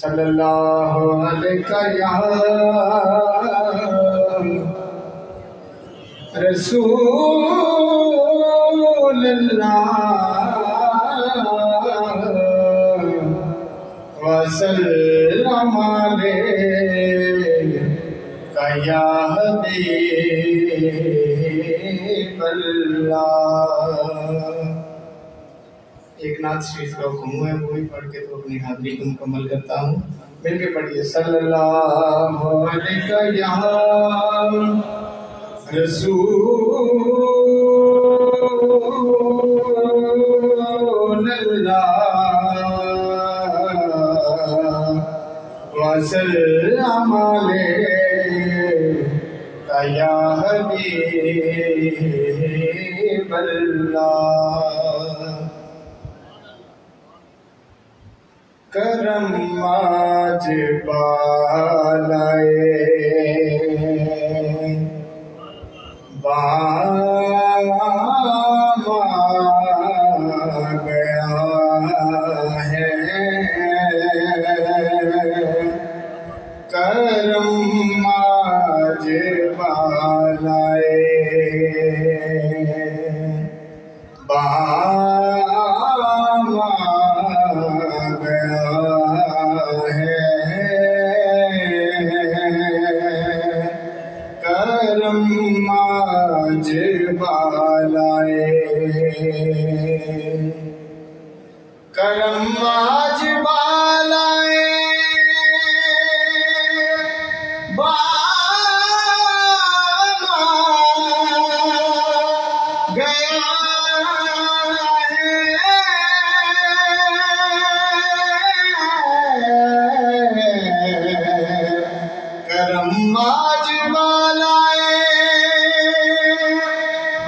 صلی اللہ علیہ یا رسول اللہ وسلم علیک یا حبیب اللہ۔ ایک نعت شریف کا حکم ہے، وہی پڑھ کے تو اپنی حاضری کو مکمل کرتا ہوں۔ مل کے پڑھیے۔ صلی اللہ علیہ یا رسول اللہ وسلم علیک یا حبیب اللہ۔ کرم آج بالائے بام آ گیا ہے، کرم آج بالائے بام آ گیا ہے، کرم آج بالائے، کرم آج بالائے بام آ گیا ہے، کرم آج بالائے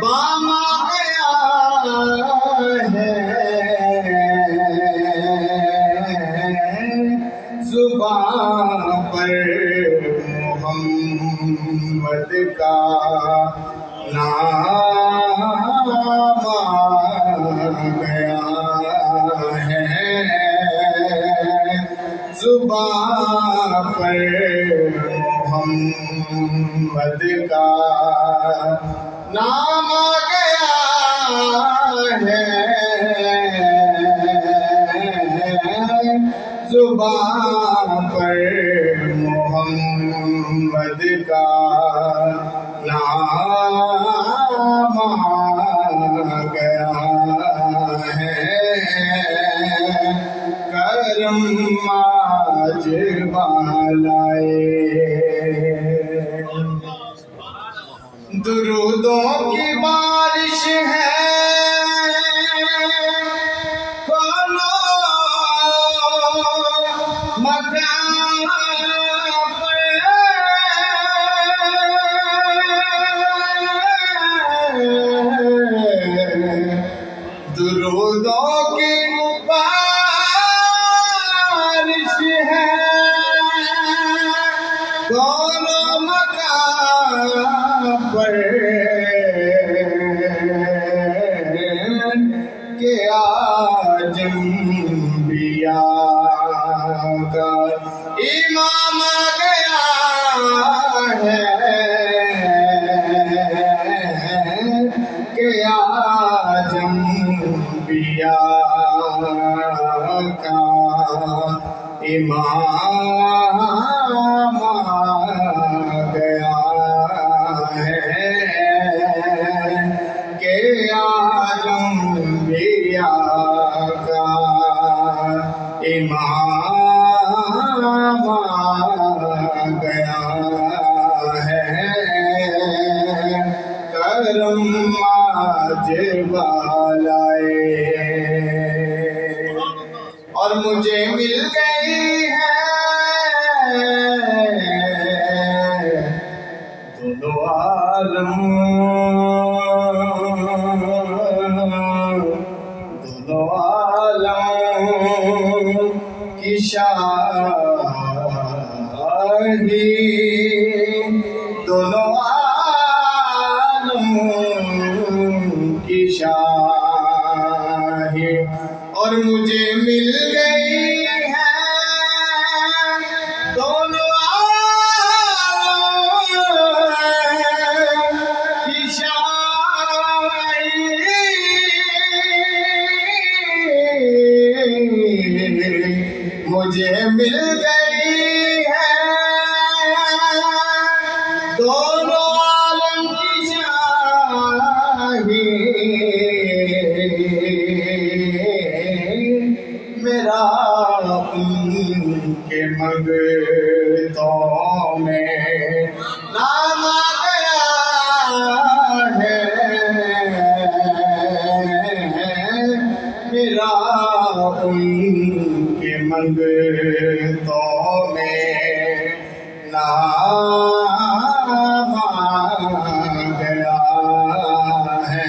بام آ گیا ہے، زبان پر محمد کا نام آ گیا ہے، زبان پر محمد کا نام آ گیا ہے، زبان پر محمد کا نام آ گیا ہے، کرم آج بالائے۔ درودوں کی بارش ہے کونو مکان پر، درودوں کی بارش ہے کونو مکان پر، کہ آج انبیاء کا امام آ گیا ہے، کہ آج انبیاء کا امام آ گیا ہے، کہ آج انبیاء کا امام آ گیا ہے، کرم آج بالائے۔ اور مجھے مل گئی ہے دونوں عالم، دونوں عالم کی شاہی، دونوں عالم کی شاہی، اور مجھے مل گئی ہے دونوں عالم کی شاعری مجھے مل گئی ہے، دونوں عالم کی شاعری میرا ان کے منگتوں میں نام آ گیا ہے، میرا ان کے منگتوں میں نام آ گیا ہے،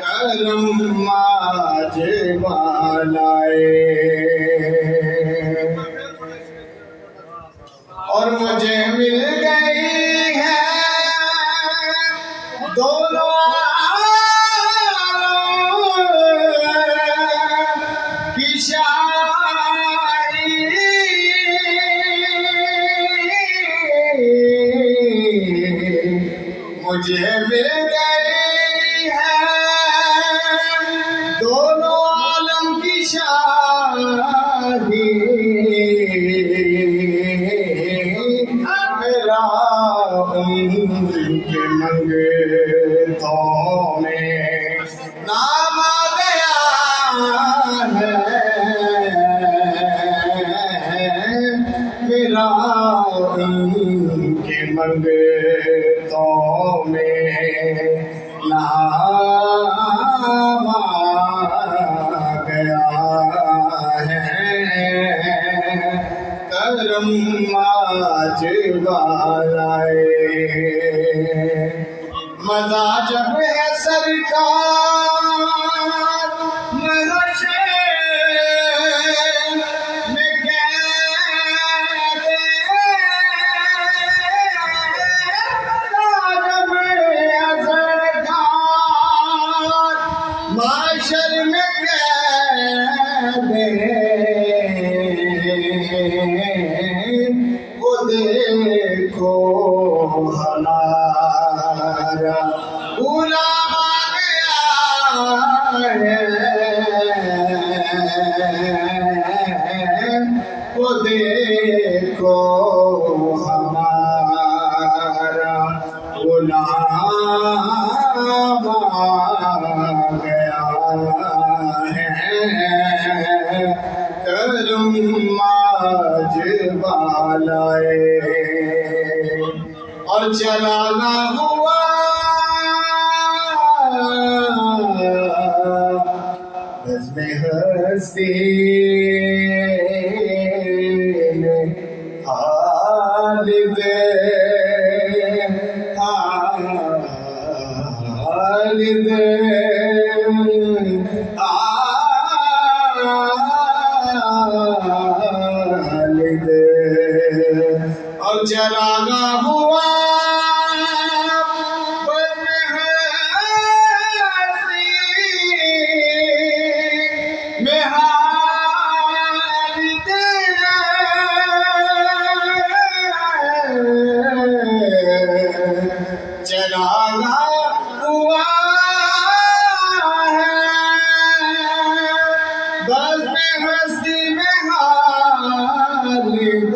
کرم آج والائے، اور مجھے مل گئی ہے دونوں عالم کی شاعری مجھے مل گئی ہے دونوں عالم کی شاعری میرا ان کے منگتوں میں نام آ گیا ہے، میرا ان کے منگتوں میں نام آ گیا ہے، کرم آج والائے، مزہ جب ہے سرکار محشر میں قید، مزہ جب ہے سرکار محشر میں قید، وہ دیکھو ہمارا غلام آ گیا ہے، وہ دیکھو ہمارا غلام آ گیا ہے، کرم آج والائے، اور چلا نہ ہوا بزم ہستی میں خالد، خالد خالد، اور چلا نہ ہوا بزم ہستی میں خالد، چلا نہ ہوا ہے بزم ہستی میں خالد،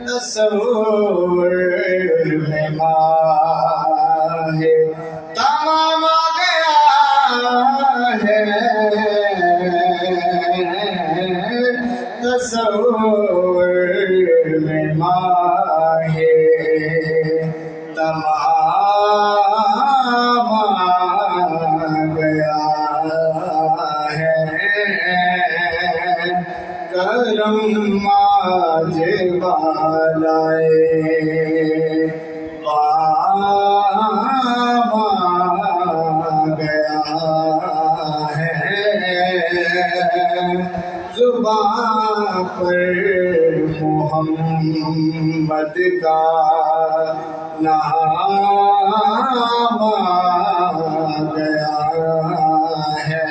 تصور میں ماہ تمام آ گیا ہے، تصور میں ماہ تمام آ گیا ہے، کرم آج والائے، پام آ گیا ہے، زبان پر محمد کا نام آ گیا ہے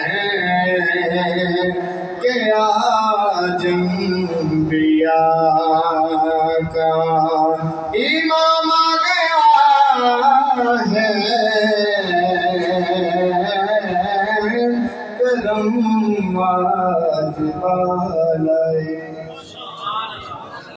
کہ آج انبیاء کا امام آ گیا ہے کرم آج بالائے